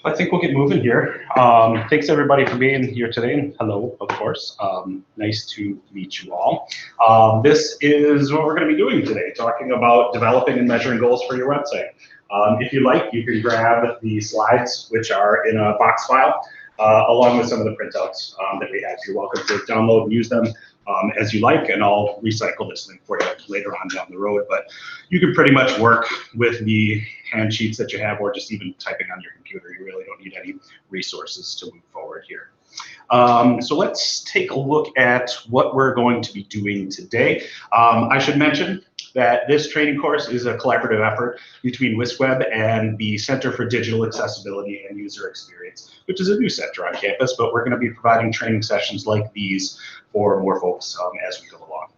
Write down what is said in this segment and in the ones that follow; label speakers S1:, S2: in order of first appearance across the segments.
S1: I think we'll get moving here. Thanks everybody for being here today, and hello, of course. Nice to meet you all. This is what we're going to be doing today, talking about developing and measuring goals for your website. If you like, you can grab the slides, which are in a box file, along with some of the printouts that we have. You're welcome to download and use them as you like, and I'll recycle this link for you later on down the road. But you can pretty much work with the hand sheets that you have, or just even typing on your computer. You really don't need any resources to move forward here. So let's take a look at what we're going to be doing today. I should mention that this training course is a collaborative effort between WISWeb and the Center for Digital Accessibility and User Experience, which is a new center on campus, but we're going to be providing training sessions like these for more folks as we go along.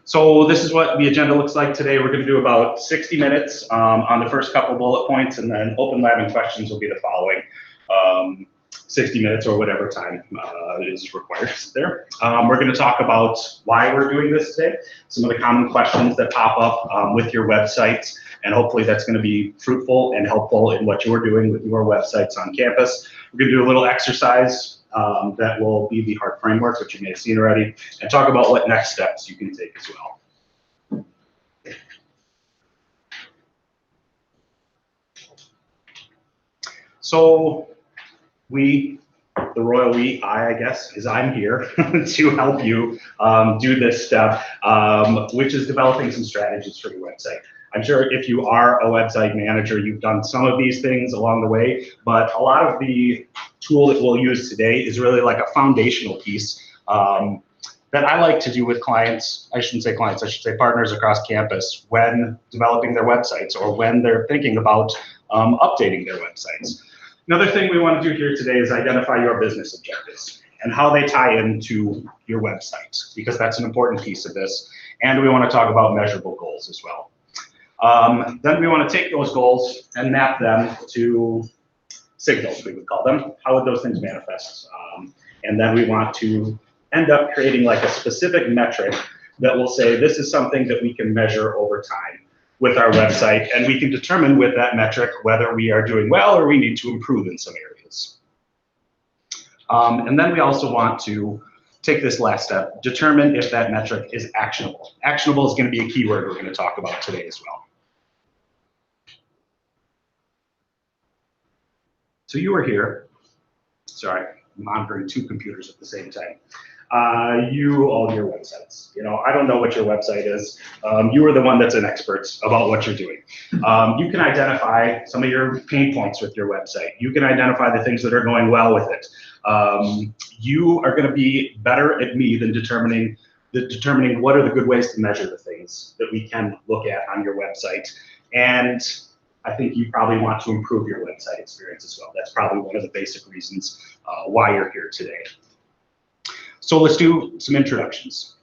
S1: So this is what the agenda looks like today. We're going to do about 60 minutes on the first couple bullet points, and then open lab and questions will be the following 60 minutes or whatever time is required there. We're going to talk about why we're doing this today, some of the common questions that pop up with your websites, and hopefully that's going to be fruitful and helpful in what you're doing with your websites on campus. We're going to do a little exercise that will be the HEART framework, which you may have seen already, and talk about what next steps you can take as well. So the royal we, I guess, is I'm here to help you do this step, which is developing some strategies for your website. I'm sure if you are a website manager, you've done some of these things along the way, but a lot of the tool that we'll use today is really like a foundational piece that I like to do with clients. I shouldn't say clients, I should say partners across campus when developing their websites or when they're thinking about updating their websites. Another thing we want to do here today is identify your business objectives and how they tie into your website, because that's an important piece of this. And we want to talk about measurable goals as well. Then we want to take those goals and map them to signals, we would call them. How would those things manifest? And then we want to end up creating like a specific metric that will say this is something that we can measure over time with our website, and we can determine with that metric whether we are doing well or we need to improve in some areas. And then we also want to take this last step, determine if that metric is actionable. Actionable is going to be a keyword we're going to talk about today as well. So you are here, sorry, I'm monitoring two computers at the same time. You own your websites. You know, I don't know what your website is. You are the one that's an expert about what you're doing. You can identify some of your pain points with your website. You can identify the things that are going well with it. You are going to be better at me than determining what are the good ways to measure the things that we can look at on your website. And I think you probably want to improve your website experience as well. That's probably one of the basic reasons why you're here today. So let's do some introductions.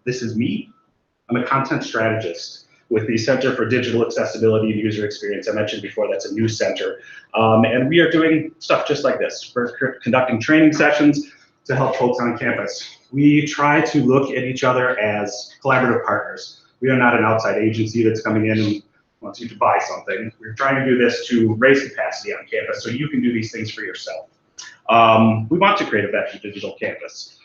S1: This is me. I'm a content strategist with the Center for Digital Accessibility and User Experience. I mentioned before, that's a new center. And we are doing stuff just like this. We're conducting training sessions to help folks on campus. We try to look at each other as collaborative partners. We are not an outside agency that's coming in and wants you to buy something. We're trying to do this to raise capacity on campus so you can do these things for yourself. We want to create a better digital campus.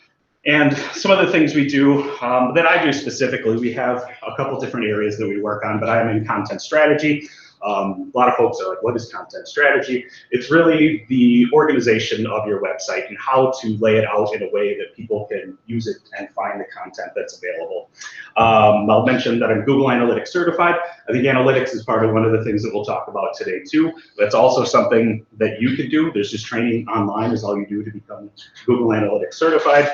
S1: And some of the things we do, that I do specifically, we have a couple different areas that we work on, but I am in content strategy. A lot of folks are like, what is content strategy? It's really the organization of your website and how to lay it out in a way that people can use it and find the content that's available. I'll mention that I'm Google Analytics certified. I think analytics is part of one of the things that we'll talk about today too. That's also something that you could do. There's just training online is all you do to become Google Analytics certified.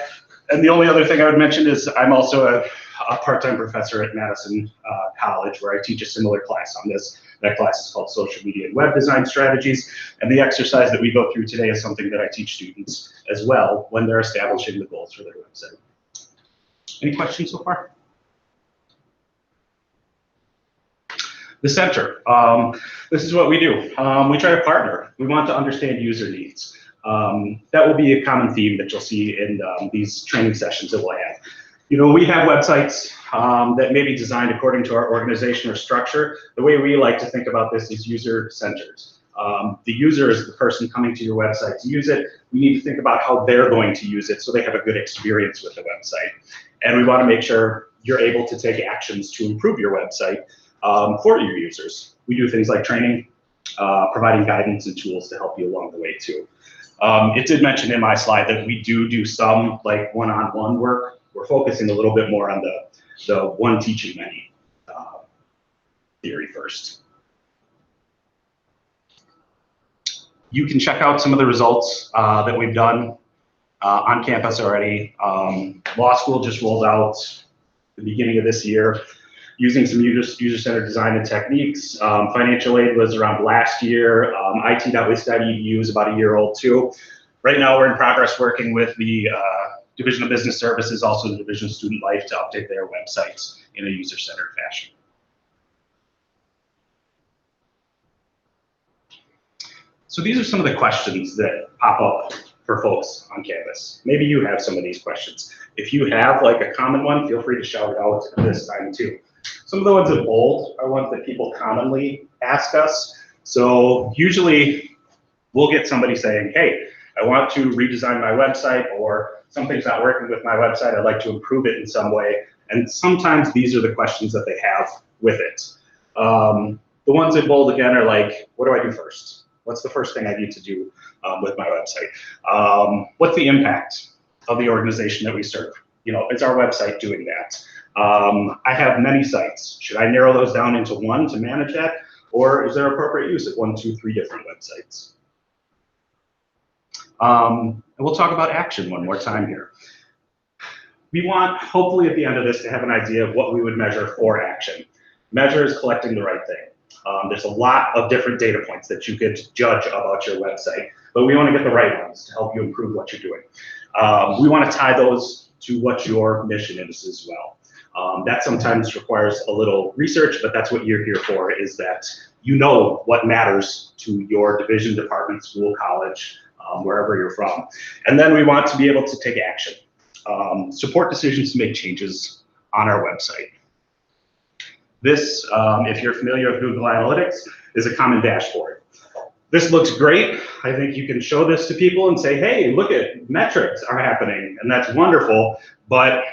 S1: And the only other thing I would mention is I'm also a part-time professor at Madison College, where I teach a similar class on this. That class is called Social Media and Web Design Strategies. And the exercise that we go through today is something that I teach students as well when they're establishing the goals for their website. Any questions so far? The center. This is what we do. We try to partner. We want to understand user needs. That will be a common theme that you'll see in these training sessions that we'll have. You know, we have websites that may be designed according to our organization or structure. The way we like to think about this is user-centered. The user is the person coming to your website to use it. We need to think about how they're going to use it so they have a good experience with the website. And we want to make sure you're able to take actions to improve your website for your users. We do things like training, providing guidance and tools to help you along the way too. It did mention in my slide that we do some like one-on-one work. We're focusing a little bit more on the one teaching many theory first. You can check out some of the results that we've done on campus already. Law school just rolled out the beginning of this year using some user-centered design and techniques. Financial aid was around last year. it.wisc.edu is about a year old too. Right now we're in progress working with the Division of Business Services, also the Division of Student Life, to update their websites in a user-centered fashion. So these are some of the questions that pop up for folks on campus. Maybe you have some of these questions. If you have like a common one, feel free to shout it out at this time too. Some of the ones in bold are ones that people commonly ask us. So usually we'll get somebody saying, hey, I want to redesign my website, or something's not working with my website, I'd like to improve it in some way. And sometimes these are the questions that they have with it. The ones in bold again are like, what do I do first? What's the first thing I need to do with my website? What's the impact of the organization that we serve? You know, is our website doing that? I have many sites. Should I narrow those down into one to manage that? Or is there appropriate use of 1, 2, 3 different websites? And we'll talk about action one more time here. We want, hopefully at the end of this, to have an idea of what we would measure for action. Measure is collecting the right thing. There's a lot of different data points that you could judge about your website, but we want to get the right ones to help you improve what you're doing. We want to tie those to what your mission is as well. That sometimes requires a little research, but that's what you're here for, is that you know what matters to your division, department, school, college, wherever you're from. And then we want to be able to take action. Support decisions to make changes on our website. This, if you're familiar with Google Analytics, is a common dashboard. This looks great. I think you can show this to people and say, hey, look at metrics are happening, and that's wonderful, but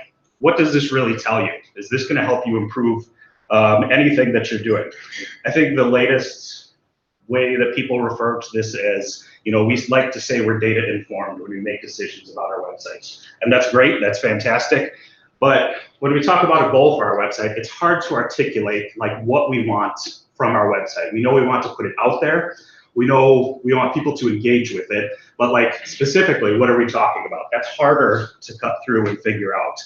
S1: what does this really tell you? Is this going to help you improve anything that you're doing? I think the latest way that people refer to this as, you know, we like to say we're data informed when we make decisions about our websites. And that's great, that's fantastic. But when we talk about a goal for our website, it's hard to articulate like what we want from our website. We know we want to put it out there. We know we want people to engage with it, but like specifically, what are we talking about? That's harder to cut through and figure out.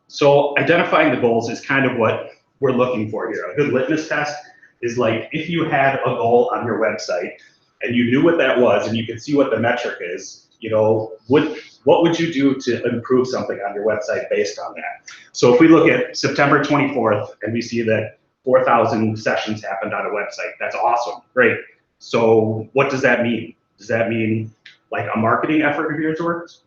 S1: So identifying the goals is kind of what we're looking for here. A good litmus test is like, if you had a goal on your website and you knew what that was and you could see what the metric is, you know, what would you do to improve something on your website based on that? So if we look at September 24th and we see that 4,000 sessions happened on a website, that's awesome, great. So what does that mean? Does that mean like a marketing effort of yours works?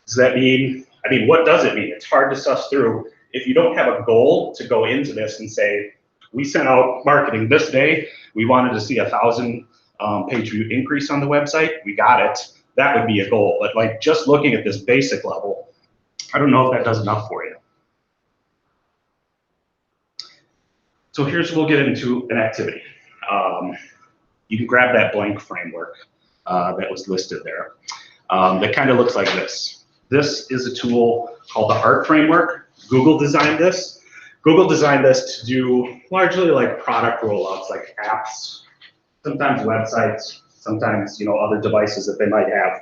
S1: Does that mean, I mean, what does it mean? It's hard to suss through. If you don't have a goal to go into this and say, we sent out marketing this day, we wanted to see 1,000 page view increase on the website, we got it. That would be a goal. But like just looking at this basic level, I don't know if that does enough for you. So we'll get into an activity. You can grab that blank framework that was listed there. That kind of looks like this. This is a tool called the HEART framework. Google designed this. Google designed this to do largely like product rollouts, like apps, sometimes websites, sometimes, you know, other devices that they might have.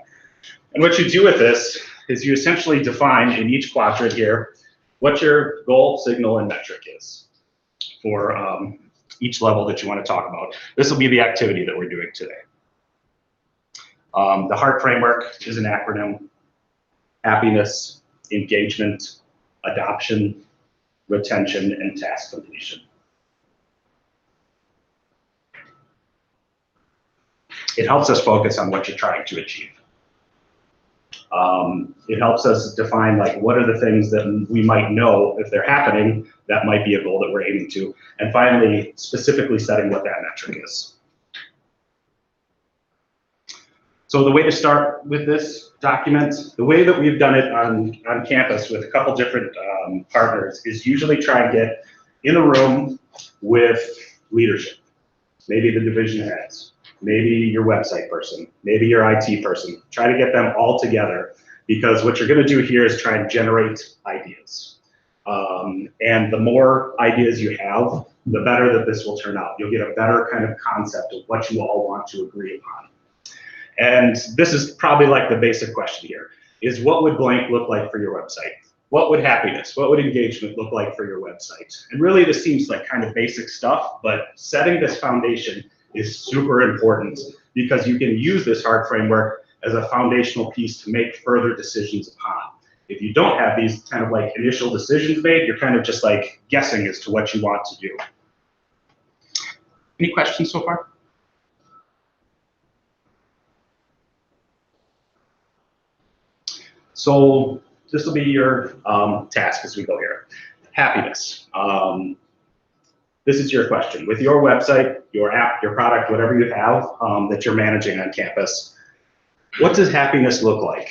S1: And what you do with this is you essentially define in each quadrant here what your goal, signal, and metric is for each level that you want to talk about. This will be the activity that we're doing today. The HEART framework is an acronym: happiness, engagement, adoption, retention, and task completion. It helps us focus on what you're trying to achieve. It helps us define like what are the things that we might know if they're happening that might be a goal that we're aiming to. And finally, specifically setting what that metric is. So the way to start with this document, the way that we've done it on campus with a couple different partners is usually try and get in a room with leadership, maybe the division heads, maybe your website person, maybe your IT person. Try to get them all together, because what you're going to do here is try and generate ideas. And the more ideas you have, the better that this will turn out. You'll get a better kind of concept of what you all want to agree upon. And this is probably like the basic question here, is what would blank look like for your website? What would happiness, what would engagement look like for your website? And really this seems like kind of basic stuff, but setting this foundation is super important, because you can use this hard framework as a foundational piece to make further decisions upon. If you don't have these kind of like initial decisions made, you're kind of just like guessing as to what you want to do. Any questions so far? So this will be your task as we go here. Happiness. This is your question. With your website, your app, your product, whatever you have that you're managing on campus, what does happiness look like?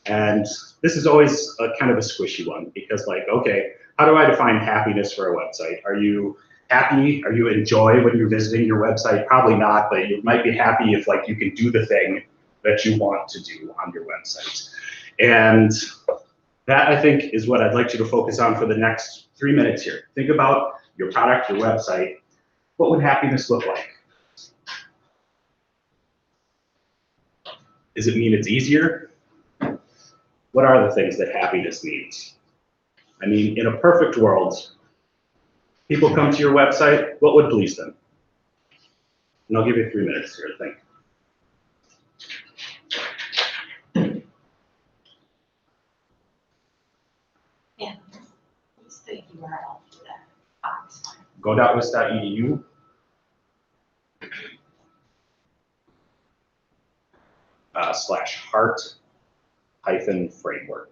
S1: And this is always a kind of a squishy one, because like, okay, how do I define happiness for a website? Are you happy? Are you enjoy when you're visiting your website? Probably not, but you might be happy if like you can do the thing that you want to do on your website. And that, I think, is what I'd like you to focus on for the next 3 minutes here. Think about your product, your website. What would happiness look like? Does it mean it's easier? What are the things that happiness means? I mean, in a perfect world, people come to your website, what would please them? And I'll give you 3 minutes here to think.
S2: Yeah, what's the URL for that box?
S1: Go.wis.edu. /heart-framework.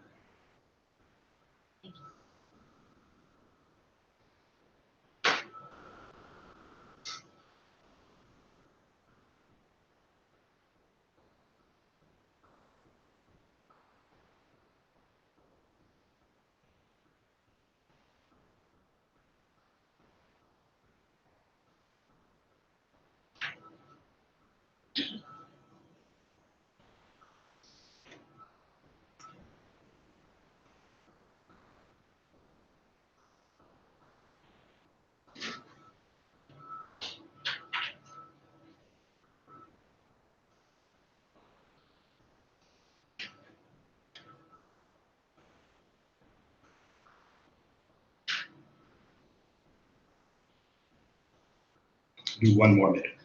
S1: Do 1 more minute.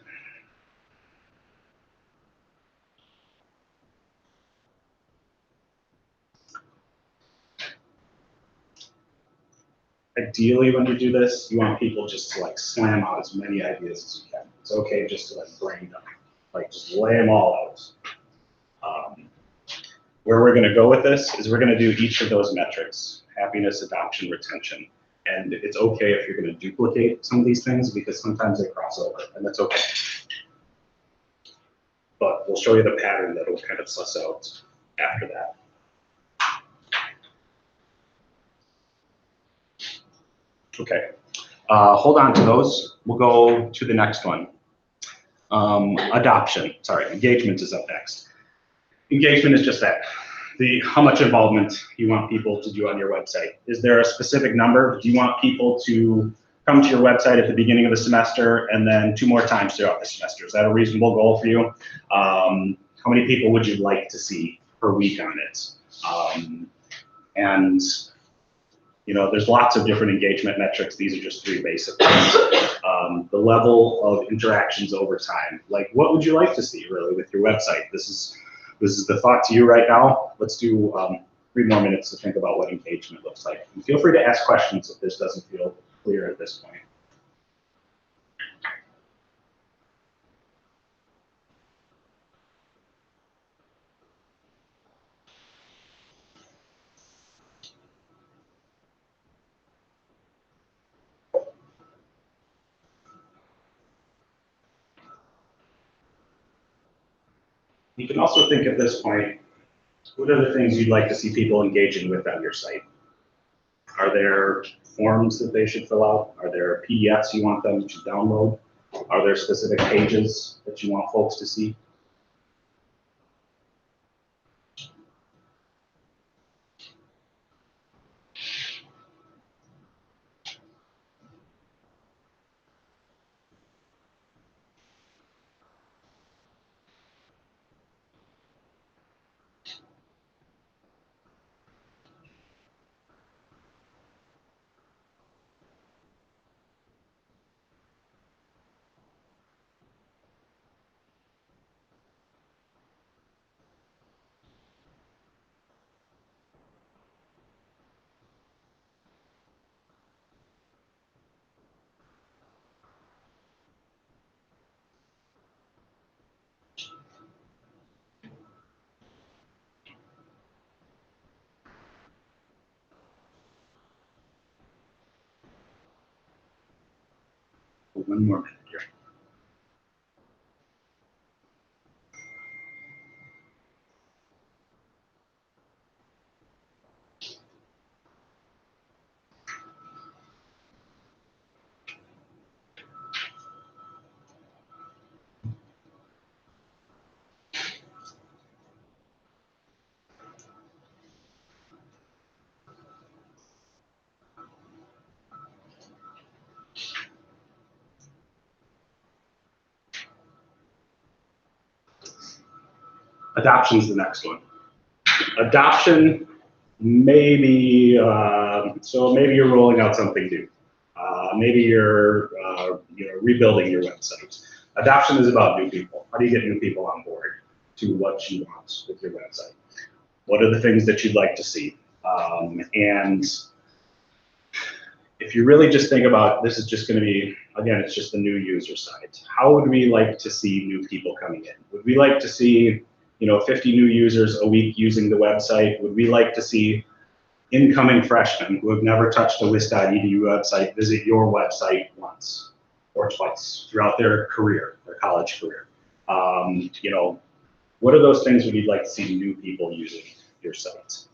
S1: Ideally, when you do this, you want people just to like slam out as many ideas as you can. It's okay just to like brain dump, like just lay them all out. Where we're going to go with this is we're going to do each of those metrics: happiness, adoption, retention. And it's okay if you're going to duplicate some of these things, because sometimes they cross over, and that's okay. But we'll show you the pattern that will kind of suss out after that. Okay, hold on to those. We'll go to the next one. Adoption, sorry, engagement is up next. Engagement is just that, how much involvement you want people to do on your website. Is there a specific number? Do you want people to come to your website at the beginning of the semester and then 2 more times throughout the semester? Is that a reasonable goal for you? How many people would you like to see per week on it? And you know, there's lots of different engagement metrics. These are just 3 basic ones. The level of interactions over time. Like, what would you like to see really with your website? This is the thought to you right now. Let's do 3 more minutes to think about what engagement looks like. And feel free to ask questions if this doesn't feel clear at this point. You can also think at this point, what are the things you'd like to see people engaging with on your site? Are there forms that they should fill out? Are there PDFs you want them to download? Are there specific pages that you want folks to see? One more minute here. Adoption is the next one. Adoption, maybe, so maybe you're rolling out something new. Maybe you're rebuilding your website. Adoption is about new people. How do you get new people on board to what you want with your website? What are the things that you'd like to see? And if you really just think about, this is just going to be, again, it's just the new user side. How would we like to see new people coming in? Would we like to see 50 new users a week using the website? Would we like to see incoming freshmen who have never touched a wis.edu website visit your website once or twice throughout their career, their college career? What are those things would you like to see new people using your site?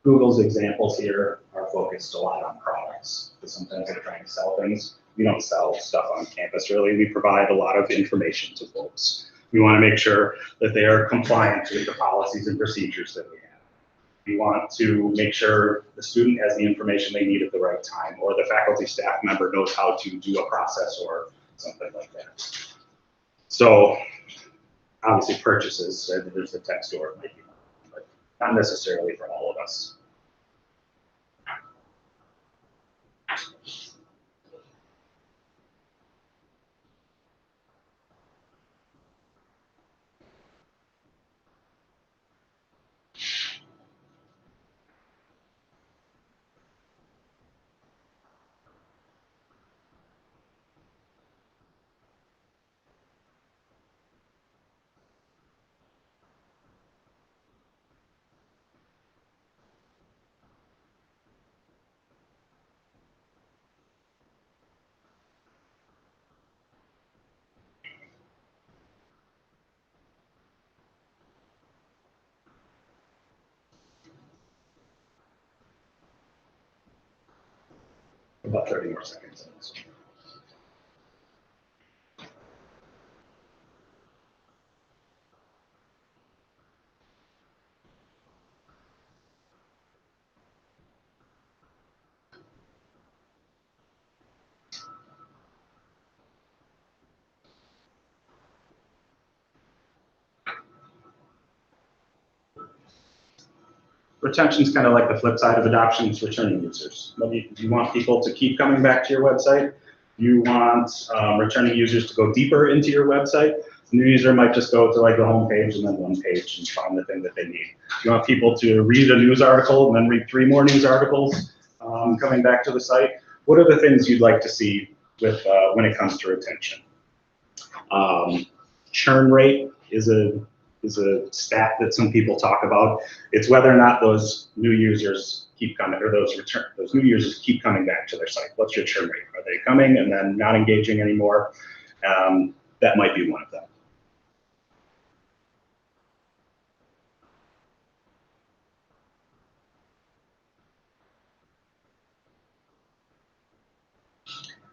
S1: Google's examples here are focused a lot on products, because sometimes they're trying to sell things. We don't sell stuff on campus, really. We provide a lot of information to folks. We want to make sure that they are compliant with the policies and procedures that we have. We want to make sure the student has the information they need at the right time, or the faculty staff member knows how to do a process or something like that. So obviously purchases, there's the tech store, might be, but not necessarily for all of us. About 30 more seconds on this. Retention is kind of like the flip side of adoption, it's returning users. You want people to keep coming back to your website. You want returning users to go deeper into your website. A new user might just go to like the home page and then one page and find the thing that they need. You want people to read a news article and then read 3 more news articles coming back to the site. What are the things you'd like to see with when it comes to retention? Churn rate is a is a stat that some people talk about. It's whether or not those new users keep coming, or those new users keep coming back to their site. What's your churn rate? Are they coming and then not engaging anymore? That might be one of them.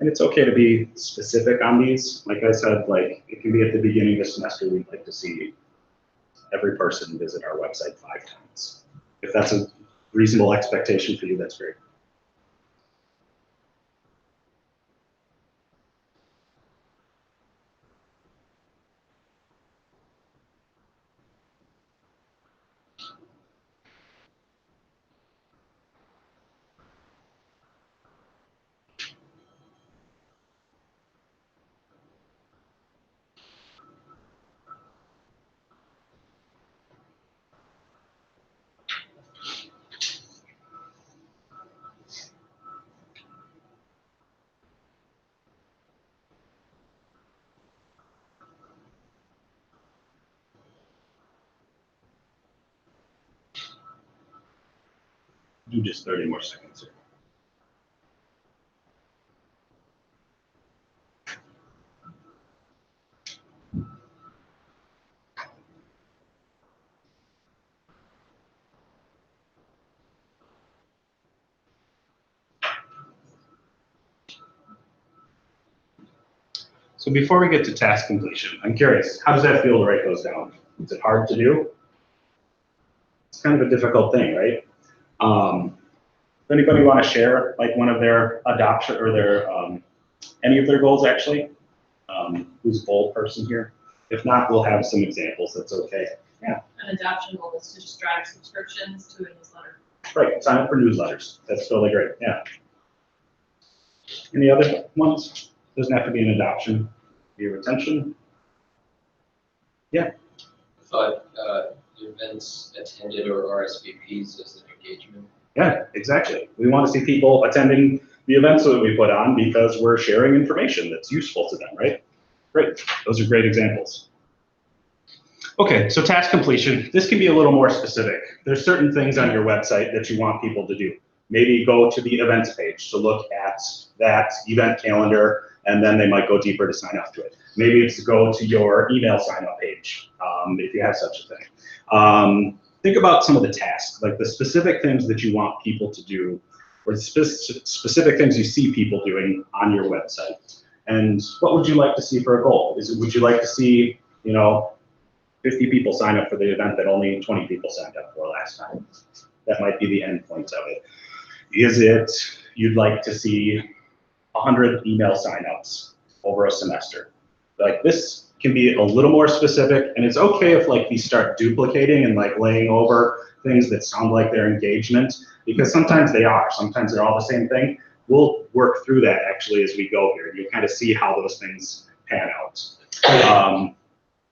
S1: And it's okay to be specific on these. Like I said, like it can be at the beginning of the semester, we'd like to see every person visit our website 5 times. If that's a reasonable expectation for you, that's great. Do just 30 more seconds here. So before we get to task completion, I'm curious, how does that feel to write those down? Is it hard to do? It's kind of a difficult thing, right? Does anybody want to share like one of their adoption or their any of their goals actually? Who's a goal person here? If not, we'll have some examples. That's okay. Yeah.
S3: An adoption goal is to just drive subscriptions to a newsletter.
S1: Right. Sign up for newsletters. That's totally great. Yeah. Any other ones? Doesn't have to be an adoption. Be a retention. Yeah.
S4: I thought events attended or RSVPs as an engagement.
S1: Yeah, exactly. We want to see people attending the events that we put on because we're sharing information that's useful to them, right? Great. Those are great examples. Okay, so task completion. This can be a little more specific. There's certain things on your website that you want people to do. Maybe go to the events page to look at that event calendar, and then they might go deeper to sign up to it. Maybe it's to go to your email sign up page, if you have such a thing. Think about some of the tasks, like the specific things that you want people to do, or specific things you see people doing on your website. And what would you like to see for a goal? Would you like to see, 50 people sign up for the event that only 20 people signed up for last time? That might be the end point of it. Is it you'd like to see 100 email signups over a semester? Like this can be a little more specific, and it's okay if like you start duplicating and like laying over things that sound like their engagement, because sometimes they are. Sometimes they're all the same thing. We'll work through that actually as we go here. You'll kind of see how those things pan out.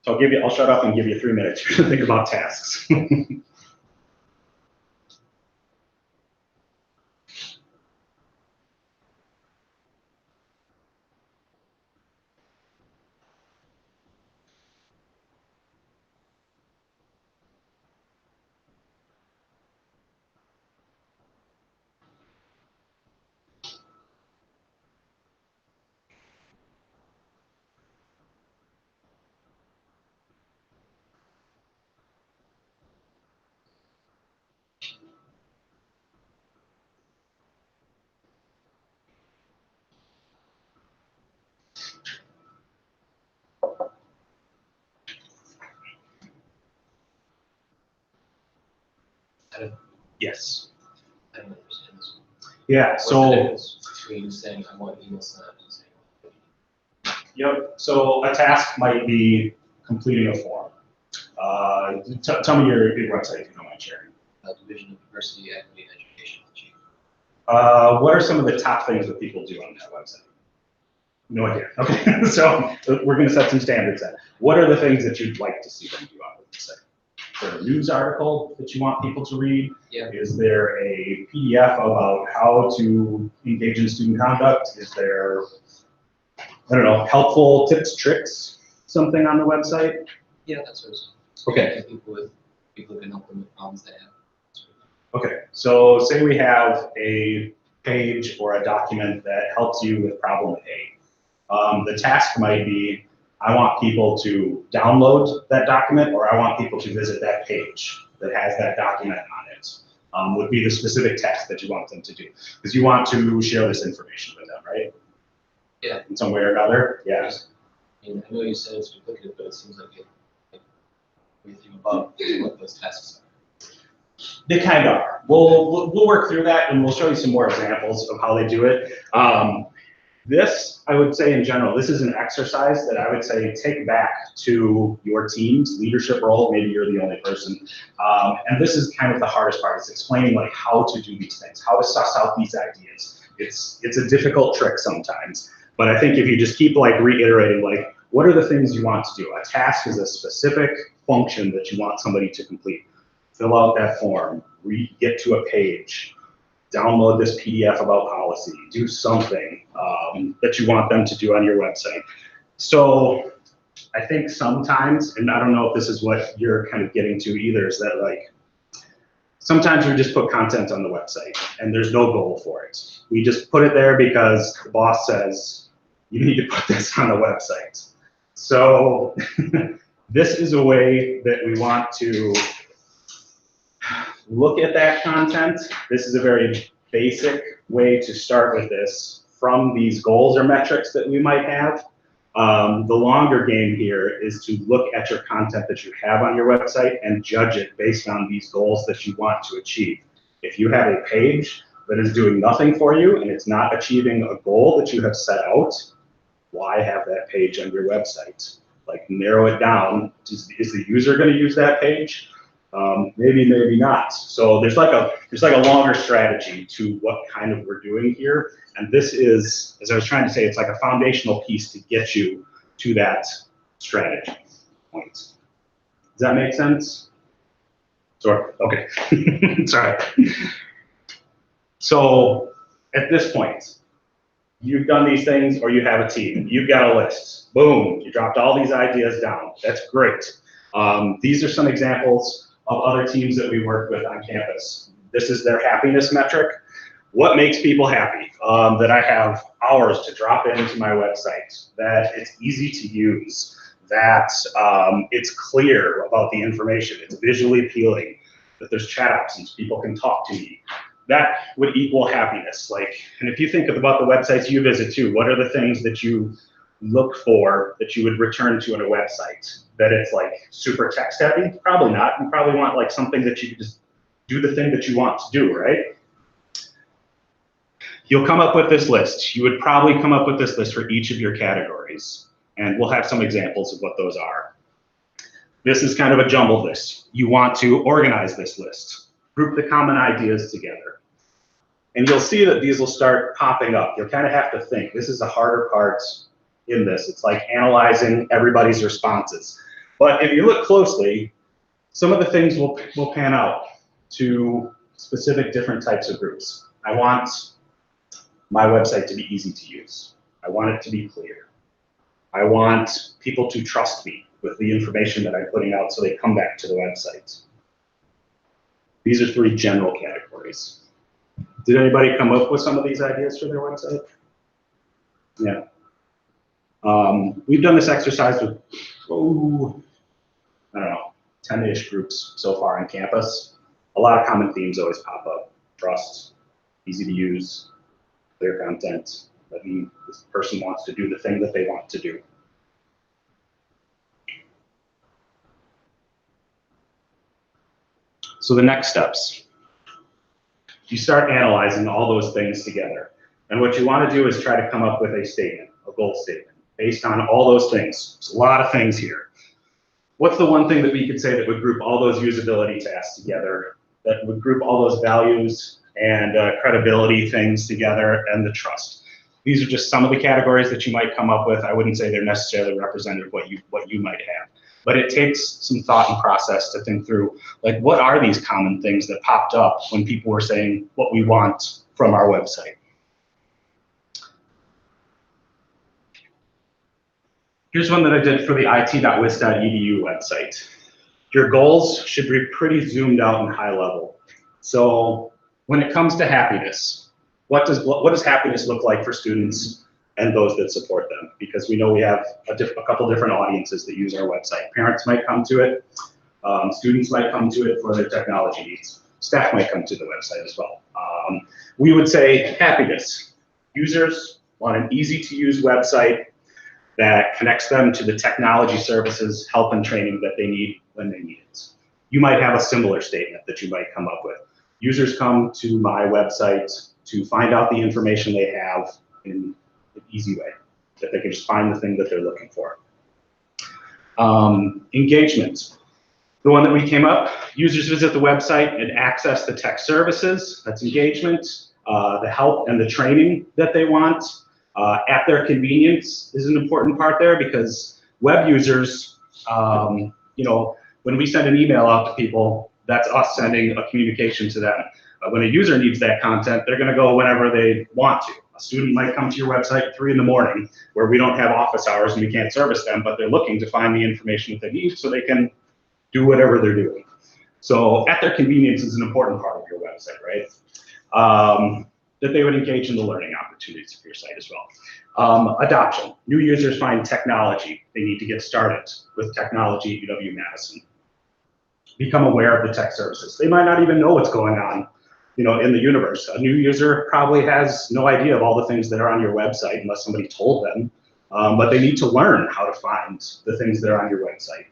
S1: So I'll shut up and give you 3 minutes to think about tasks. Yes.
S4: I don't understand this one.
S1: Yeah,
S4: What's the
S1: so.
S4: difference between saying I want email signups and saying
S1: Yep, so a task might be completing a form. Tell me your website if you don't mind sharing.
S4: Division of Diversity, Equity, and Education Achievement.
S1: What are some of the top things that people do on that website? No idea. Okay, so we're going to set some standards then. What are the things that you'd like to see them do on the website? Is there a news article that you want people to read?
S4: Yeah.
S1: Is there a PDF about how to engage in student conduct? Is there, I don't know, helpful tips, tricks, something on the website?
S4: Yeah, that's what it's.
S1: Okay.
S4: To people who can help them with problems they have.
S1: Okay, so say we have a page or a document that helps you with problem A. The task might be, I want people to download that document, or I want people to visit that page that has that document on it. Would be the specific task that you want them to do, because you want to share this information with them, right?
S4: Yeah.
S1: In some way or another, yeah.
S4: I mean, I know you said it's duplicative, but it seems like everything above is what those tasks are.
S1: They kind of are. We'll work through that, and we'll show you some more examples of how they do it. This, I would say in general, this is an exercise that I would say take back to your team's leadership role. Maybe you're the only person. And this is kind of the hardest part, is explaining like how to do these things, how to suss out these ideas. It's a difficult trick sometimes, but I think if you just keep like reiterating, like, what are the things you want to do? A task is a specific function that you want somebody to complete. Fill out that form, get to a page, download this PDF about policy, do something that you want them to do on your website. So I think sometimes, and I don't know if this is what you're kind of getting to either, is that like, sometimes we just put content on the website and there's no goal for it. We just put it there because the boss says, you need to put this on the website. So this is a way that we want to look at that content. This is a very basic way to start with this from these goals or metrics that we might have. The longer game here is to look at your content that you have on your website and judge it based on these goals that you want to achieve. If you have a page that is doing nothing for you and it's not achieving a goal that you have set out, why have that page on your website? Like, narrow it down. Is the user going to use that page? Maybe, maybe not. So there's like a longer strategy to what kind of we're doing here. And this is, as I was trying to say, it's like a foundational piece to get you to that strategy point. Does that make sense? Sorry. Okay. Sorry. So at this point, you've done these things, or you have a team. You've got a list. Boom. You dropped all these ideas down. That's great. These are some examples of other teams that we work with on campus. This is their happiness metric. What makes people happy? That I have hours to drop into my website, that it's easy to use, that it's clear about the information, it's visually appealing, that there's chat options, people can talk to me. That would equal happiness. Like, and if you think about the websites you visit too, what are the things that you look for that you would return to on a website? That it's like super text heavy? Probably not. You probably want like something that you can just do the thing that you want to do, right? You'll come up with this list. You would probably come up with this list for each of your categories, and we'll have some examples of what those are. This is kind of a jumbled list. You want to organize this list, group the common ideas together. And you'll see that these will start popping up. You'll kind of have to think. This is the harder part in this. It's like analyzing everybody's responses. But if you look closely, some of the things will pan out to specific different types of groups. I want my website to be easy to use. I want it to be clear. I want people to trust me with the information that I'm putting out so they come back to the website. These are 3 general categories. Did anybody come up with some of these ideas for their website? Yeah. We've done this exercise with, I don't know, 10-ish groups so far on campus. A lot of common themes always pop up. Trust, easy to use, clear content. That means this person wants to do the thing that they want to do. So the next steps. You start analyzing all those things together. And what you want to do is try to come up with a statement, a goal statement, based on all those things. There's a lot of things here. What's the one thing that we could say that would group all those usability tasks together, that would group all those values and credibility things together, and the trust? These are just some of the categories that you might come up with. I wouldn't say they're necessarily representative of what you might have. But it takes some thought and process to think through, like, what are these common things that popped up when people were saying what we want from our website? Here's one that I did for the it.wis.edu website. Your goals should be pretty zoomed out and high level. So when it comes to happiness, what does happiness look like for students and those that support them? Because we know we have a couple different audiences that use our website. Parents might come to it, students might come to it for their technology needs. Staff might come to the website as well. We would say happiness. Users want an easy to use website that connects them to the technology services, help and training that they need when they need it. You might have a similar statement that you might come up with. Users come to my website to find out the information they have in an easy way, that they can just find the thing that they're looking for. Engagement. The one that we came up, users visit the website and access the tech services, that's engagement, the help and the training that they want. At their convenience is an important part there, because web users, you know, when we send an email out to people, that's us sending a communication to them. When a user needs that content, they're gonna go whenever they want to. A student might come to your website at 3 in the morning where we don't have office hours and we can't service them, but they're looking to find the information that they need so they can do whatever they're doing. So at their convenience is an important part of your website, right? That they would engage in the learning opportunities of your site as well. Adoption. New users find technology. They need to get started with technology at UW-Madison. Become aware of the tech services. They might not even know what's going on, you know, in the universe. A new user probably has no idea of all the things that are on your website unless somebody told them, but they need to learn how to find the things that are on your website.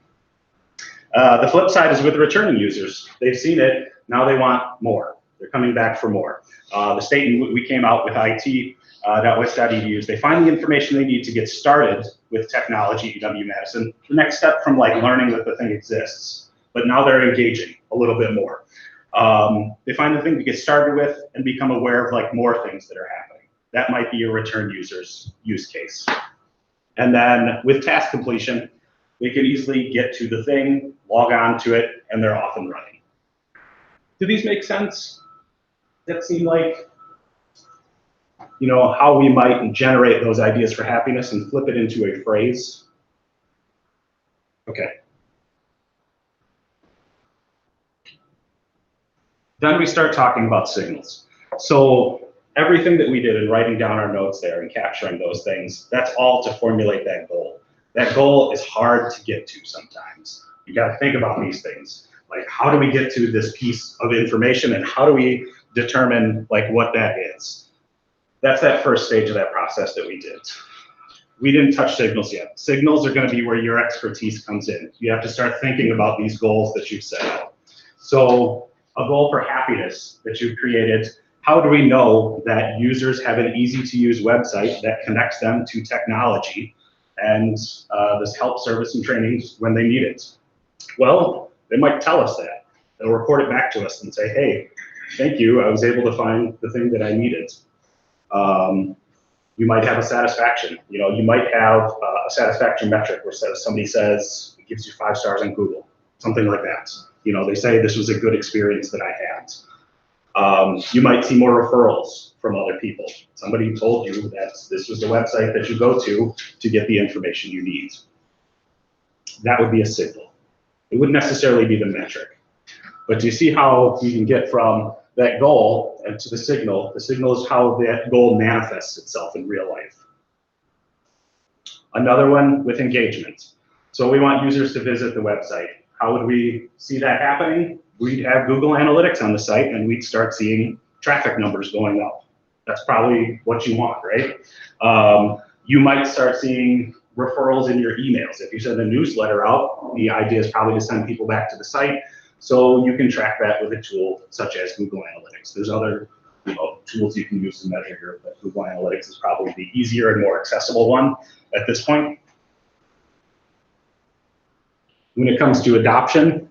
S1: The flip side is with returning users. They've seen it, now they want more. They're coming back for more. The state, we came out with IT.west.edu. They find the information they need to get started with technology at UW-Madison. The next step from like learning that the thing exists, but now they're engaging a little bit more. They find the thing to get started with and become aware of like more things that are happening. That might be a return user's use case. And then with task completion, they can easily get to the thing, log on to it, and they're off and running. Do these make sense? Does that seem like, you know, how we might generate those ideas for happiness and flip it into a phrase? Okay. Then we start talking about signals. So everything that we did in writing down our notes there and capturing those things, that's all to formulate that goal. That goal is hard to get to sometimes. You got to think about these things. Like, how do we get to this piece of information and how do we determine like what that is? That's that first stage of that process that we did. We didn't touch signals yet. Signals are going to be where your expertise comes in. You have to start thinking about these goals that you've set out. So a goal for happiness that you've created, how do we know that users have an easy to use website that connects them to technology and this help service and training when they need it? Well, they might tell us that. They'll report it back to us and say, hey, thank you, I was able to find the thing that I needed. You might have a satisfaction. You know, you might have a satisfaction metric where somebody says, it gives you 5 stars on Google, something like that. You know, they say this was a good experience that I had. You might see more referrals from other people. Somebody told you that this was the website that you go to get the information you need. That would be a signal. It wouldn't necessarily be the metric. But do you see how you can get from that goal and to the signal? The signal is how that goal manifests itself in real life. Another one with engagement. So we want users to visit the website. How would we see that happening? We'd have Google Analytics on the site and we'd start seeing traffic numbers going up. That's probably what you want, right? You might start seeing referrals in your emails. If you send a newsletter out, the idea is probably to send people back to the site. So you can track that with a tool such as Google Analytics. There's other tools you can use to measure here, but Google Analytics is probably the easier and more accessible one at this point. When it comes to adoption,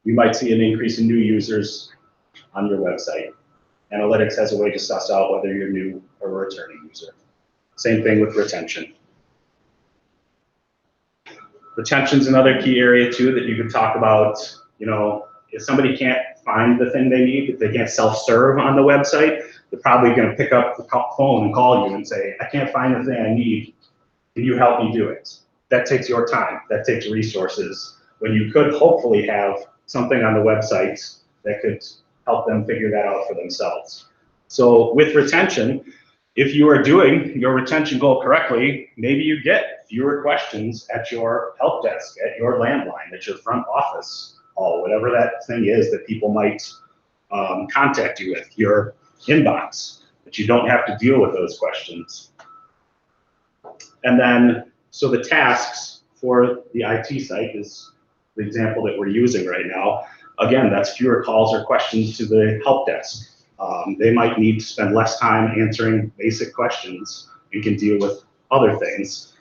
S1: you might see an increase in new users on your website. Analytics has a way to suss out whether you're new or a returning user. Same thing with retention. Retention is another key area too that you could talk about. You know, if somebody can't find the thing they need, if they can't self-serve on the website, they're probably going to pick up the phone and call you and say, I can't find the thing I need. Can you help me do it? That takes your time. That takes resources. when you could hopefully have something on the website that could help them figure that out for themselves. So with retention, if you are doing your retention goal correctly, maybe you get fewer questions at your help desk, at your landline, at your front office, or whatever that thing is that people might contact you with, your inbox, that you don't have to deal with those questions. And then, so the tasks for the IT site is the example that we're using right now. Again, that's fewer calls or questions to the help desk. They might need to spend less time answering basic questions and can deal with other things.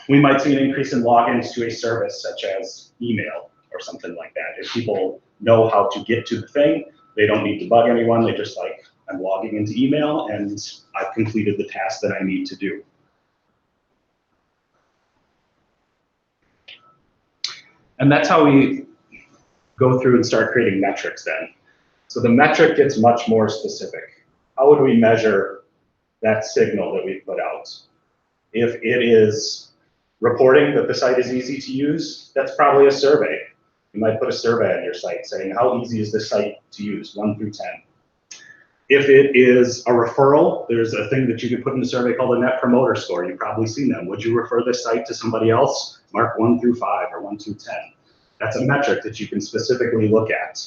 S1: We might see an increase in logins to a service such as email or something like that. If people know how to get to the thing, they don't need to bug anyone. They just like, I'm logging into email and I've completed the task that I need to do. And that's how we go through and start creating metrics then. So the metric gets much more specific. How would we measure that signal that we put out? If it is reporting that the site is easy to use, that's probably a survey. You might put a survey on your site saying, how easy is this site to use, 1 through 10? If it is a referral, there's a thing that you can put in the survey called a Net Promoter Score. You've probably seen them. Would you refer this site to somebody else? Mark 1 through 5 or 1 through 10. That's a metric that you can specifically look at.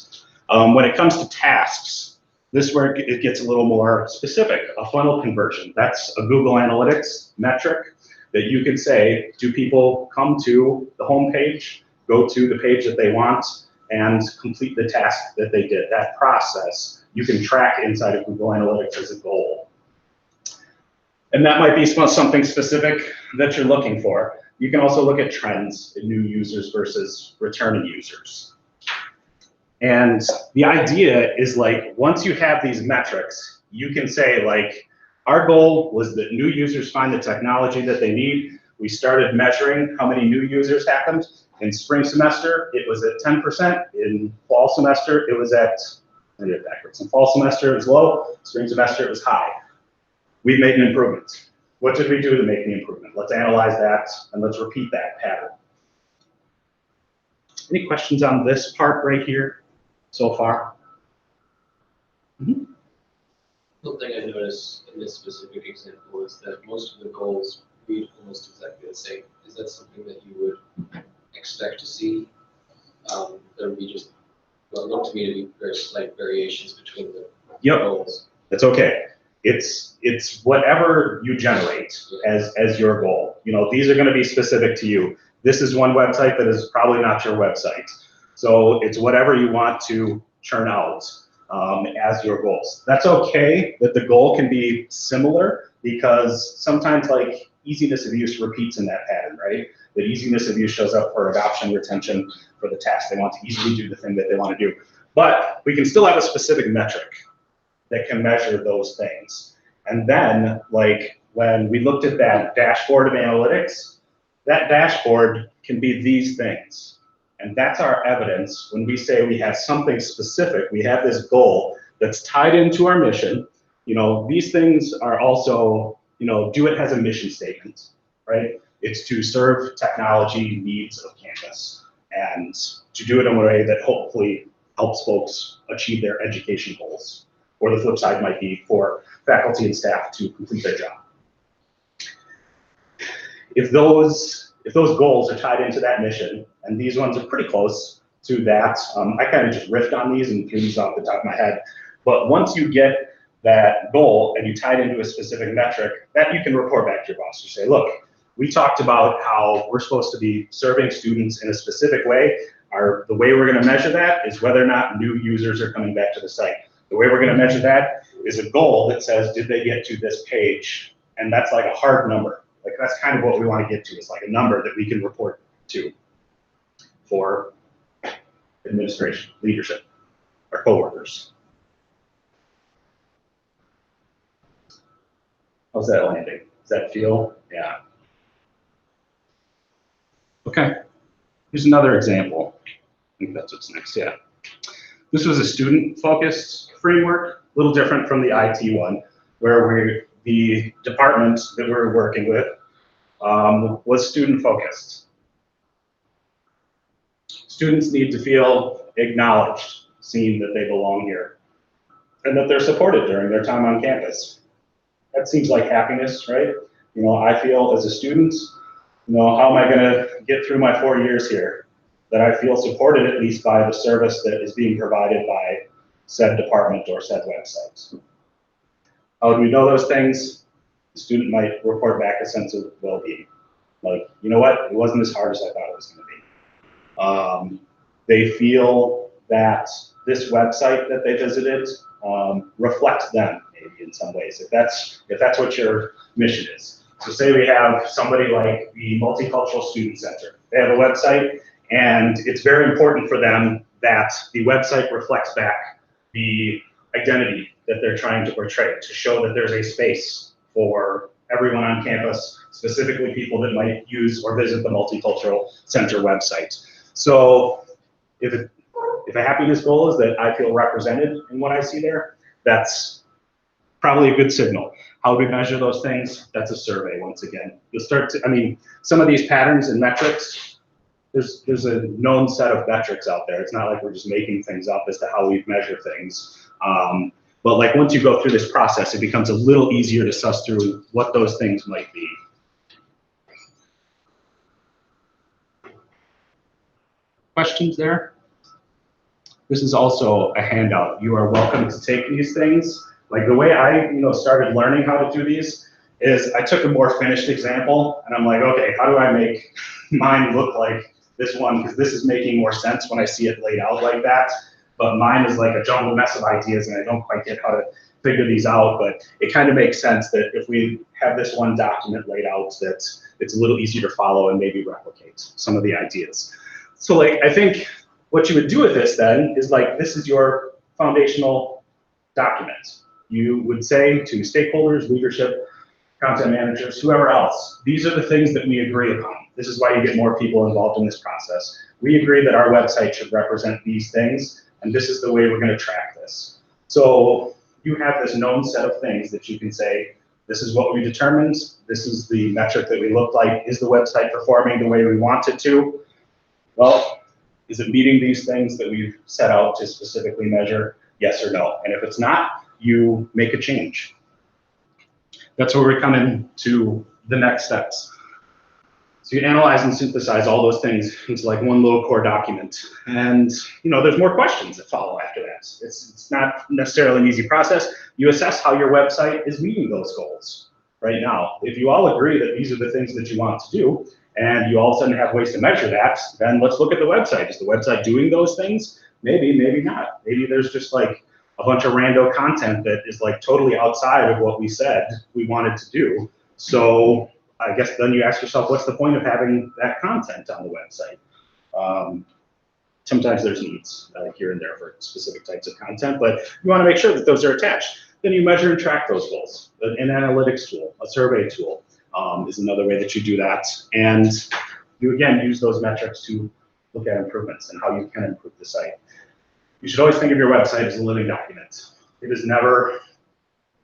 S1: When it comes to tasks, this is where it gets a little more specific. A funnel conversion, that's a Google Analytics metric that you can say, do people come to the home page, go to the page that they want, and complete the task that they did. That process you can track inside of Google Analytics as a goal. And that might be something specific that you're looking for. You can also look at trends in new users versus returning users. And the idea is like, once you have these metrics, you can say like, our goal was that new users find the technology that they need. We started measuring how many new users happened. In spring semester, it was at 10%. In fall semester, it was at, I did it backwards. In fall semester, it was low. Spring semester, it was high. We've made an improvement. What did we do to make the improvement? Let's analyze that and let's repeat that pattern. Any questions on this part right here so far? Mm-hmm.
S4: One thing I noticed in this specific example is that most of the goals read almost exactly the same. Is that something that you would expect to see? There would be just, well, it looked to me to be very slight variations between the goals.
S1: That's okay. It's whatever you generate as your goal. You know, these are going to be specific to you. This is one website that is probably not your website. So it's whatever you want to churn out as your goals. That's okay that the goal can be similar, because sometimes like easiness of use repeats in that pattern, right? The easiness of use shows up for adoption, retention, for the task. They want to easily do the thing that they want to do. But we can still have a specific metric that can measure those things. And then, like, when we looked at that dashboard of analytics, that dashboard can be these things. And that's our evidence when we say we have something specific, we have this goal that's tied into our mission. You know, these things are also, you know, Do It has a mission statement, right? It's to serve technology needs of campus and to do it in a way that hopefully helps folks achieve their education goals. Or the flip side might be for faculty and staff to complete their job. If those goals are tied into that mission, and these ones are pretty close to that, I kind of just riffed on these and threw these off the top of my head. But once you get that goal and you tie it into a specific metric, that you can report back to your boss. You say, look, we talked about how we're supposed to be serving students in a specific way. The way we're going to measure that is whether or not new users are coming back to the site. The way we're going to measure that is a goal that says, did they get to this page? And that's like a hard number. Like, that's kind of what we want to get to. It's like a number that we can report to for administration, leadership, our coworkers. How's that landing? Does that feel? Yeah. Okay. Here's another example. I think that's what's next. Yeah. This was a student-focused framework, a little different from the IT one, where the department that we were working with was student-focused. Students need to feel acknowledged, seen that they belong here, and that they're supported during their time on campus. That seems like happiness, right? You know, I feel as a student, you know, how am I gonna get through my 4 years here? That I feel supported at least by the service that is being provided by said department or said website. How do we know those things? The student might report back a sense of well-being. Like, you know what, it wasn't as hard as I thought it was gonna be. They feel that this website that they visited reflects them maybe in some ways, if that's what your mission is. So say we have somebody like the Multicultural Student Center. They have a website, and it's very important for them that the website reflects back the identity that they're trying to portray, to show that there's a space for everyone on campus, specifically people that might use or visit the Multicultural Center website. So if a happiness goal is that I feel represented in what I see there, that's probably a good signal. How do we measure those things? That's a survey, once again. You'll start to, I mean, some of these patterns and metrics, there's a known set of metrics out there. It's not like we're just making things up as to how we measure things. But like once you go through this process, it becomes a little easier to suss through what those things might be. Questions there? This is also a handout. You are welcome to take these things. Like the way I, started learning how to do these is I took a more finished example and I'm like, okay, how do I make mine look like this one? Because this is making more sense when I see it laid out like that. But mine is like a jumbled mess of ideas and I don't quite get how to figure these out. But it kind of makes sense that if we have this one document laid out, that it's a little easier to follow and maybe replicate some of the ideas. So like, I think what you would do with this then is like, this is your foundational document. You would say to stakeholders, leadership, content managers, whoever else, these are the things that we agree upon. This is why you get more people involved in this process. We agree that our website should represent these things, and this is the way we're going to track this. So you have this known set of things that you can say, this is what we determined, this is the metric that we look like, is the website performing the way we want it to? Well, is it meeting these things that we've set out to specifically measure? Yes or no. And if it's not, you make a change. That's where we come into the next steps. So you analyze and synthesize all those things into like one little core document. And there's more questions that follow after that. It's not necessarily an easy process. You assess how your website is meeting those goals right now. If you all agree that these are the things that you want to do, and you all of a sudden have ways to measure that, then let's look at the website. Is the website doing those things? Maybe, maybe not. Maybe there's just like a bunch of rando content that is like totally outside of what we said we wanted to do. So I guess then you ask yourself, what's the point of having that content on the website? Sometimes there's needs here and there for specific types of content, but you want to make sure that those are attached. Then you measure and track those goals. An analytics tool, a survey tool is another way that you do that. And you again use those metrics to look at improvements and how you can improve the site. You should always think of your website as a living document. It is never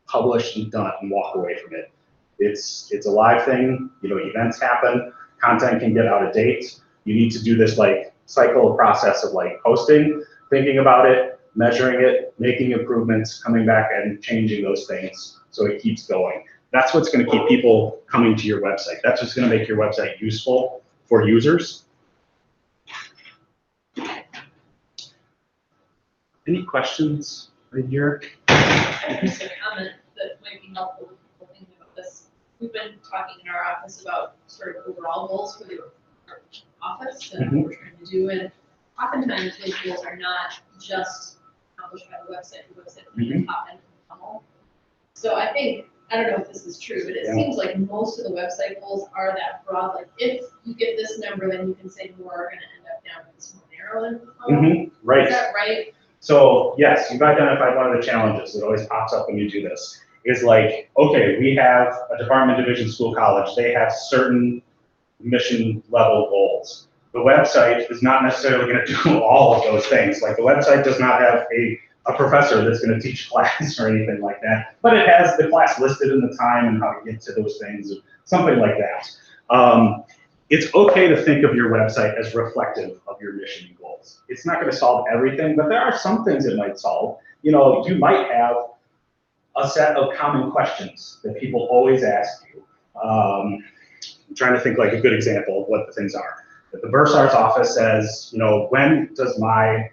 S1: published and done and walk away from it. It's a live thing. Events happen. Content can get out of date. You need to do this like cycle process of like posting, thinking about it, measuring it, making improvements, coming back and changing those things so it keeps going. That's what's going to keep people coming to your website. That's what's going to make your website useful for users. Any questions right here?
S3: Just a comment that might be helpful to people thinking about this. We've been talking in our office about sort of overall goals for the office and what we're trying to do, and oftentimes those goals are not just accomplished by the website being top end of the funnel. So I don't know if this is true, but it seems like most of the website goals are that broad, like if you get this number, then you can say more are going to end up down this more narrow end of the funnel.
S1: Right.
S3: Is that right?
S1: So yes, you've identified one of the challenges that always pops up when you do this. Is like, okay, we have a department, division, school, college. They have certain mission level goals. The website is not necessarily going to do all of those things. Like the website does not have a professor that's going to teach class or anything like that, but it has the class listed in the time and how to get to those things, something like that. it's okay to think of your website as reflective of your mission and goals. It's not going to solve everything, but there are some things it might solve. You know, you might have a set of common questions that people always ask you. I'm trying to think like a good example of what the things are. If the bursar's office says, you know, when does my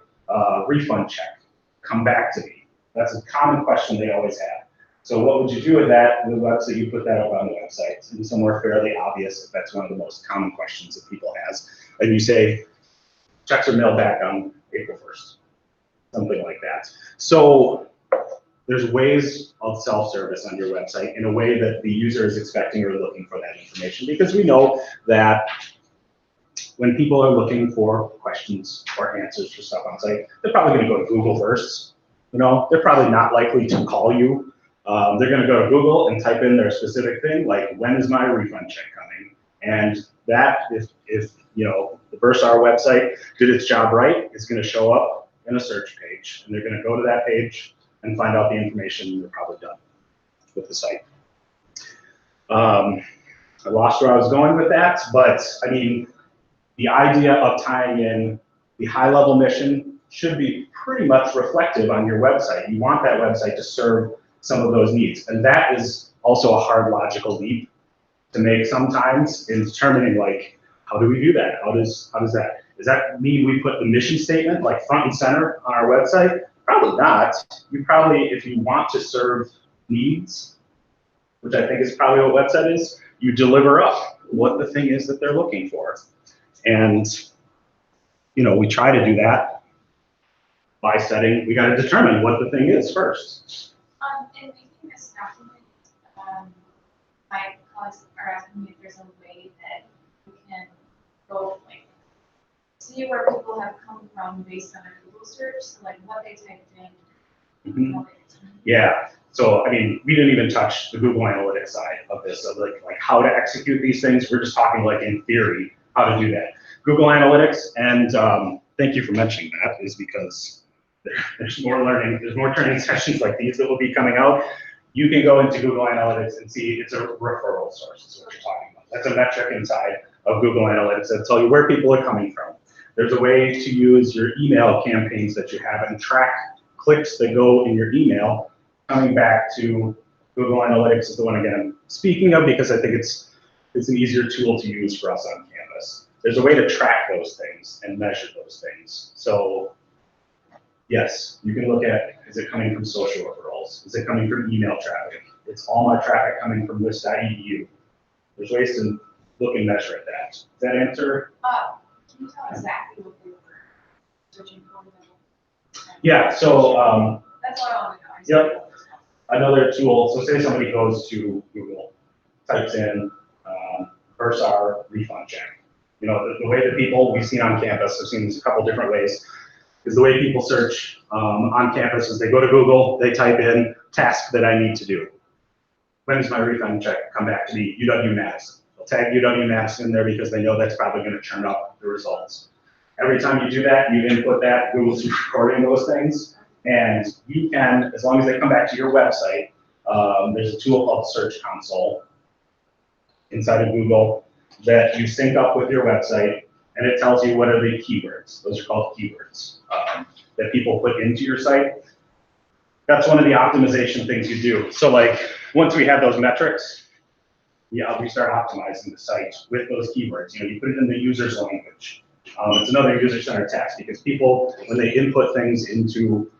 S1: refund check come back to me? That's a common question they always have. So what would you do with that? The website, you put that up on the website and somewhere fairly obvious if that's one of the most common questions that people has. And you say, checks are mailed back on April 1st, something like that. So there's ways of self-service on your website in a way that the user is expecting or looking for that information, because we know that when people are looking for questions or answers for stuff on site, they're probably going to go to Google first. You know, they're probably not likely to call you. They're going to go to Google and type in their specific thing, like when is my refund check coming? And that, if you know, the Bursar website did its job right, it's going to show up in a search page, and they're going to go to that page and find out the information, and they're probably done with the site. I lost where I was going with that, but I mean, the idea of tying in the high-level mission should be pretty much reflective on your website. You want that website to serve some of those needs, and that is also a hard logical leap to make sometimes in determining, like, how do we do that? How does that? Does that mean we put the mission statement like front and center on our website? Probably not. You probably, if you want to serve needs, which I think is probably what website is, you deliver up what the thing is that they're looking for. And, you know, we try to do that by setting, we got to determine what the thing is first.
S2: In making this document, my colleagues are asking me if there's a way that you can go, like, see where people have come from based on a Google search, so like what they typed in.
S1: Mm-hmm. Yeah. So, I mean, we didn't even touch the Google Analytics side of this, of like how to execute these things. We're just talking like in theory, how to do that. Google Analytics, and thank you for mentioning that, is because there's more learning, there's more training sessions like these that will be coming out. You can go into Google Analytics and see it's a referral source, is what you're talking about. That's a metric inside of Google Analytics that tell you where people are coming from. There's a way to use your email campaigns that you have and track clicks that go in your email coming back to Google Analytics is the one, again, I'm speaking of because I think it's an easier tool to use for us on Canvas. There's a way to track those things and measure those things. So yes, you can look at, is it coming from social referrals? Is it coming from email traffic? It's all my traffic coming from this.edu. There's ways to look and measure at that. Does that answer?
S2: Can you tell exactly what they were searching for?
S1: Yeah, so
S2: That's what I want to know.
S1: yep. Another tool, so say somebody goes to Google, types in Bursar refund check. You know, the way that people, we've seen on campus, I've seen this a couple different ways, is the way people search on campus is they go to Google, they type in task that I need to do. When does my refund check come back to me? UW-Madison. They'll tag UW-Madison in there because they know that's probably going to turn up the results. Every time you do that, you input that, Google's recording those things, and you can, as long as they come back to your website, there's a tool called Search Console inside of Google that you sync up with your website, and it tells you what are the keywords. Those are called keywords that people put into your site. That's one of the optimization things you do. So like, once we have those metrics, yeah, we start optimizing the site with those keywords. You know, you put it in the user's language. It's another user-centered task because people, when they input things into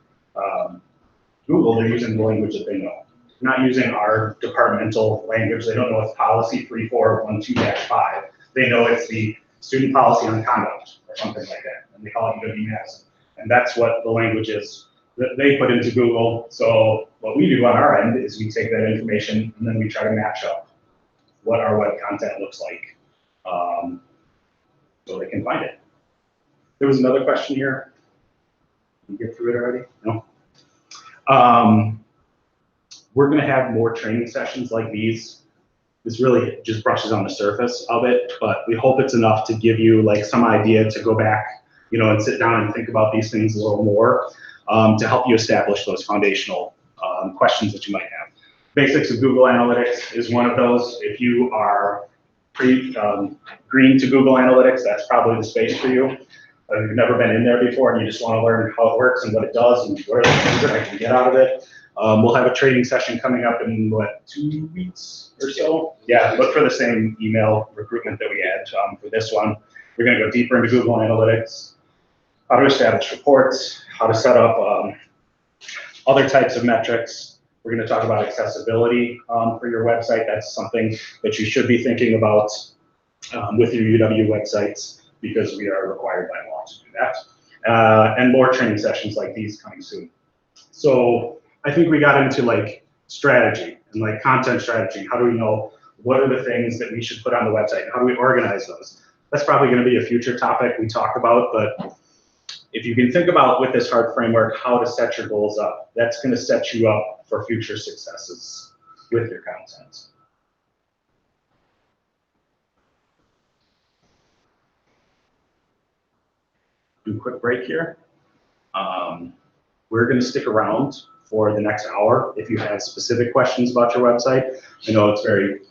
S1: Google, they're using the language that they know. They're not using our departmental language. They don't know it's policy 3412-5. They know it's the student policy on conduct or something like that, and they call it UW-Madison. And that's what the language is that they put into Google. So what we do on our end is we take that information and then we try to match up what our web content looks like so they can find it. There was another question here. Did you get through it already? No? We're going to have more training sessions like these. This really just brushes on the surface of it, but we hope it's enough to give you like some idea to go back, you know, and sit down and think about these things a little more to help you establish those foundational questions that you might have. Basics of Google Analytics is one of those. If you are green to Google Analytics, that's probably the space for you. If you've never been in there before and you just want to learn how it works and what it does and what are the things that I can get out of it, we'll have a training session coming up in, what, 2 weeks or so? Yeah, look for the same email recruitment that we had for this one. We're going to go deeper into Google Analytics, how to establish reports, how to set up other types of metrics. We're going to talk about accessibility for your website. That's something that you should be thinking about with your UW websites, because we are required by law to do that. And more training sessions like these coming soon. So I think we got into like strategy and like content strategy. How do we know what are the things that we should put on the website? How do we organize those? That's probably going to be a future topic we talk about, but if you can think about with this hard framework how to set your goals up, that's going to set you up for future successes with your content. Do a quick break here. We're going to stick around for the next hour if you have specific questions about your website. I know it's very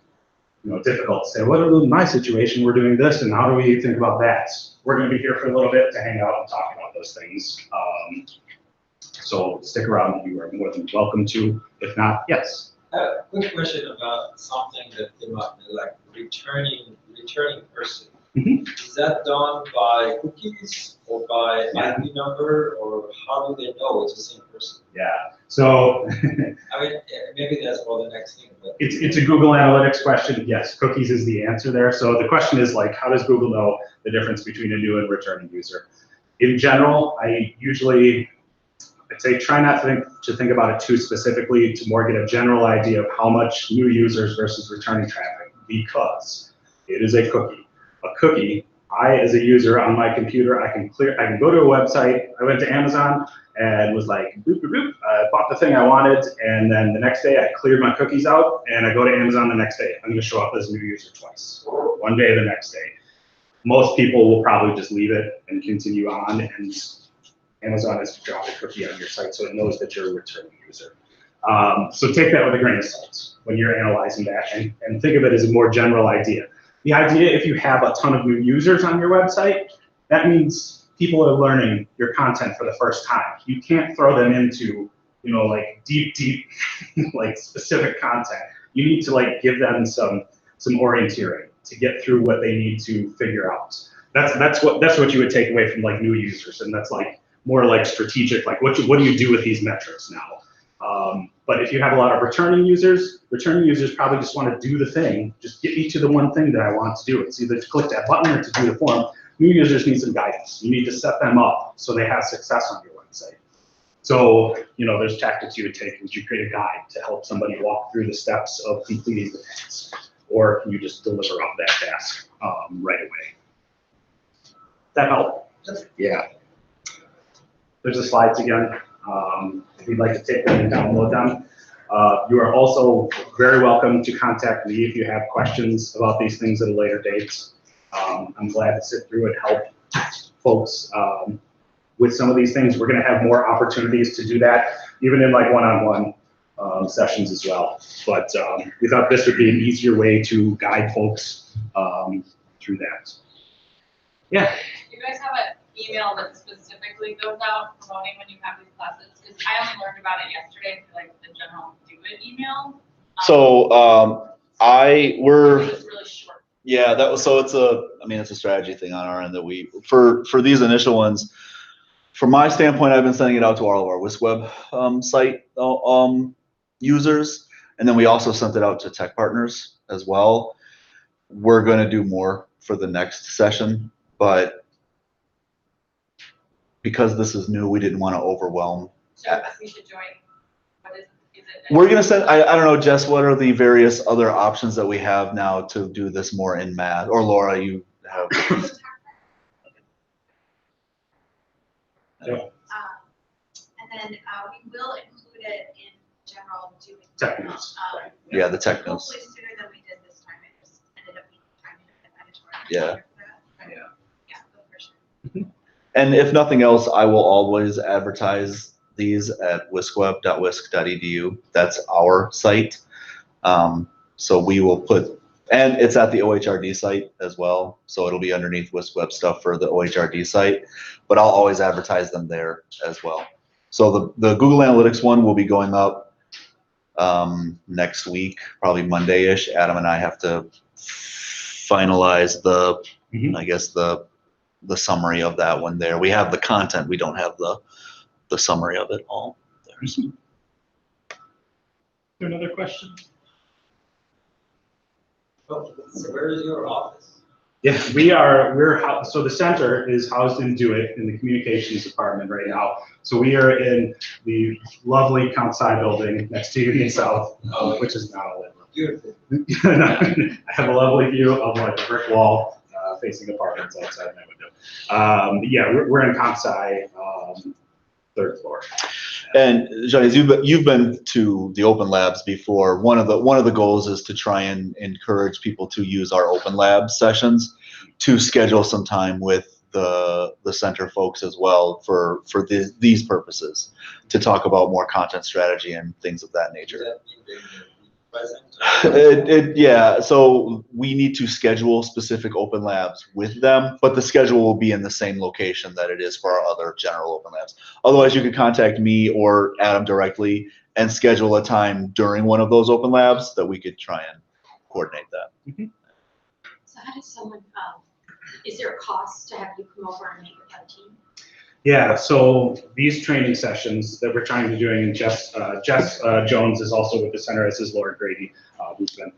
S1: difficult to say, what is my situation? We're doing this, and how do we think about that? We're going to be here for a little bit to hang out and talk about those things. So stick around. You are more than welcome to. If not, yes.
S5: A quick question about something that came up, like returning person.
S1: Mm-hmm.
S5: Is that done by cookies or by IP number, or how do they know it's the same person?
S1: Yeah. So
S5: I mean, maybe that's for the next thing. But
S1: it's a Google Analytics question. Yes, cookies is the answer there. So the question is like, how does Google know the difference between a new and returning user? In general, I'd say try not to think about it too specifically, to more get a general idea of how much new users versus returning traffic, because it is a cookie. A cookie, as a user on my computer, I can go to a website. I went to Amazon and was like, boop, boop, boop. I bought the thing I wanted, and then the next day I cleared my cookies out, and I go to Amazon the next day. I'm going to show up as a new user twice. One day, the next day. Most people will probably just leave it and continue on, and Amazon has dropped a cookie on your site, so it knows that you're a returning user. So take that with a grain of salt when you're analyzing that, and think of it as a more general idea. The idea, if you have a ton of new users on your website, that means people are learning your content for the first time. You can't throw them into, like deep, like specific content. You need to like give them some orienteering to get through what they need to figure out. That's what you would take away from like new users, and that's like more like strategic, like what do you do with these metrics now? But if you have a lot of returning users probably just want to do the thing. Just get me to the one thing that I want to do. It's either to click that button or to do the form. New users need some guidance. You need to set them up so they have success on your website. So, there's tactics you would take. Would you create a guide to help somebody walk through the steps of completing the task? Or can you just deliver up that task right away? That help? Yeah. There's the slides again. If you'd like to take them and download them. You are also very welcome to contact me if you have questions about these things at a later date. I'm glad to sit through and help folks with some of these things. We're going to have more opportunities to do that, even in like one-on-one sessions as well. But we thought this would be an easier way to guide folks through that. Yeah.
S2: Do you guys have an email that specifically goes out promoting when you have these classes? Because I only learned about it yesterday through like the general do it email.
S6: So we're
S2: It's really short.
S6: yeah, it's a strategy thing on our end that we for these initial ones. From my standpoint, I've been sending it out to all of our WISWeb site users, and then we also sent it out to tech partners as well. We're going to do more for the next session, but because this is new, we didn't want to overwhelm.
S2: So we should join. What is it?
S6: We're going to send, I don't know, Jess, what are the various other options that we have now to do this more in math? Or Laura, you have.
S2: And then we will include it in general doing.
S1: Tech news.
S6: Yeah, the tech news.
S2: Hopefully sooner than we did this time. It just ended up being time to
S6: Yeah.
S2: Yeah, but for sure.
S6: And if nothing else, I will always advertise these at wiskweb.wisc.edu. That's our site. So we will put And it's at the OHRD site as well, so it'll be underneath WISC web stuff for the OHRD site, but I'll always advertise them there as well. So the Google Analytics one will be going up next week, probably Monday-ish. Adam and I have to finalize the, I guess the summary of that one there. We have the content, we don't have the summary of it all there.
S1: Is there another question?
S5: Oh, so where is your office?
S1: Yeah, so the center is housed in DeWitt in the communications department right now. So we are in the lovely Count-Si building next to Union South, which is not a living room.
S5: Beautiful.
S1: I have a lovely view of like a brick wall facing apartments outside my window. Yeah, we're in Count-Si, 3rd floor.
S6: And Johnny, you've been to the Open Labs before. One of the goals is to try and encourage people to use our Open Lab sessions to schedule some time with the center folks as well for these purposes, to talk about more content strategy and things of that nature.
S5: Does that mean they're present?
S6: Yeah, so we need to schedule specific Open Labs with them, but the schedule will be in the same location that it is for our other general Open Labs. Otherwise, you could contact me or Adam directly and schedule a time during one of those Open Labs that we could try and coordinate that.
S7: So how does someone, is there a cost to have you come over and meet with our team?
S1: Yeah, so these training sessions that we're trying to do, and Jess Jones is also with the center, as is Laura Grady, who's been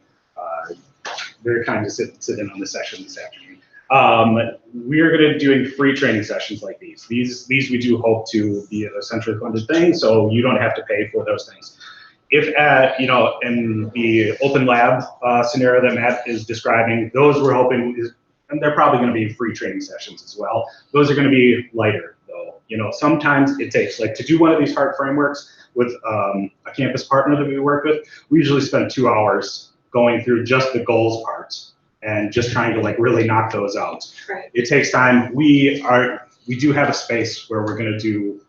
S1: very kind to sit in on the session this afternoon. We are going to be doing free training sessions like these. These we do hope to be a centrally funded thing, so you don't have to pay for those things. If in the Open Lab scenario that Matt is describing, those we're hoping and they're probably going to be free training sessions as well. Those are going to be lighter, though. Sometimes it takes, like, to do one of these hard frameworks with a campus partner that we work with, we usually spend 2 hours going through just the goals parts and just trying to, like, really knock those out.
S7: Right.
S1: It takes time. We do have a space where we're going to do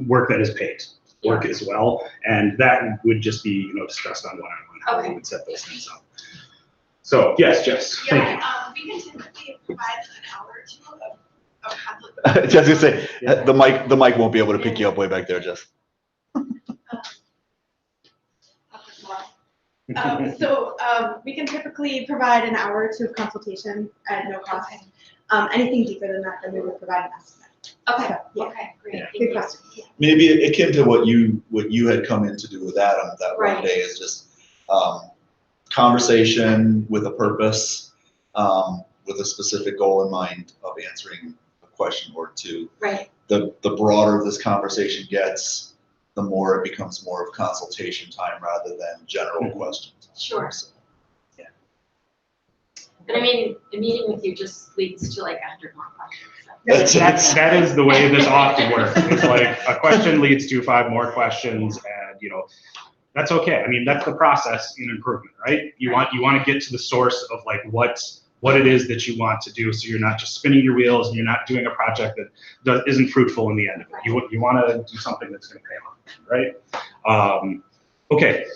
S1: work that is paid work as well, and that would just be discussed on one-on-one how we would set those things up. So yes, Jess, thank you.
S8: We can typically provide an hour or two of conflict.
S6: Just gonna say, the mic won't be able to pick you up way back there, Jess.
S8: We can typically provide an hour or two of consultation at no cost. Anything deeper than that, then we would provide an estimate.
S7: Okay.
S8: So, yeah.
S7: Okay. Great.
S1: Yeah.
S7: Thank
S8: Good
S7: you.
S8: question. Yeah.
S6: Maybe akin to what you had come in to do with Adam that one
S7: Right.
S6: day is just conversation with a purpose, with a specific goal in mind of answering a question or two.
S7: Right.
S6: The broader this conversation gets, the more it becomes more of consultation time rather than general questions.
S7: Sure.
S6: So, yeah.
S7: And I mean, the meeting with you just leads to like 100 more questions. So.
S1: That is the way this often works. It's like a question leads to 5 more questions, and that's okay. I mean, that's the process in improvement, right? You want to get to the source of like what it is that you want to do, so you're not just spinning your wheels and you're not doing a project that isn't fruitful in the end of it. You want to do something that's going to pay off, right? Okay,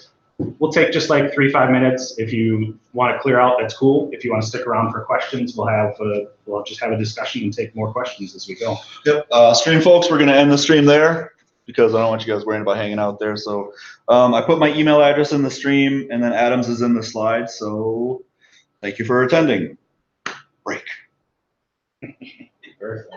S1: we'll take just like 3-5 minutes. If you want to clear out, that's cool. If you want to stick around for questions, we'll just have a discussion and take more questions as we go.
S6: Yep. Stream folks, we're going to end the stream there, because I don't want you guys worrying about hanging out there. So I put my email address in the stream, and then Adam's is in the slide. So thank you for attending. Break.
S1: Perfect.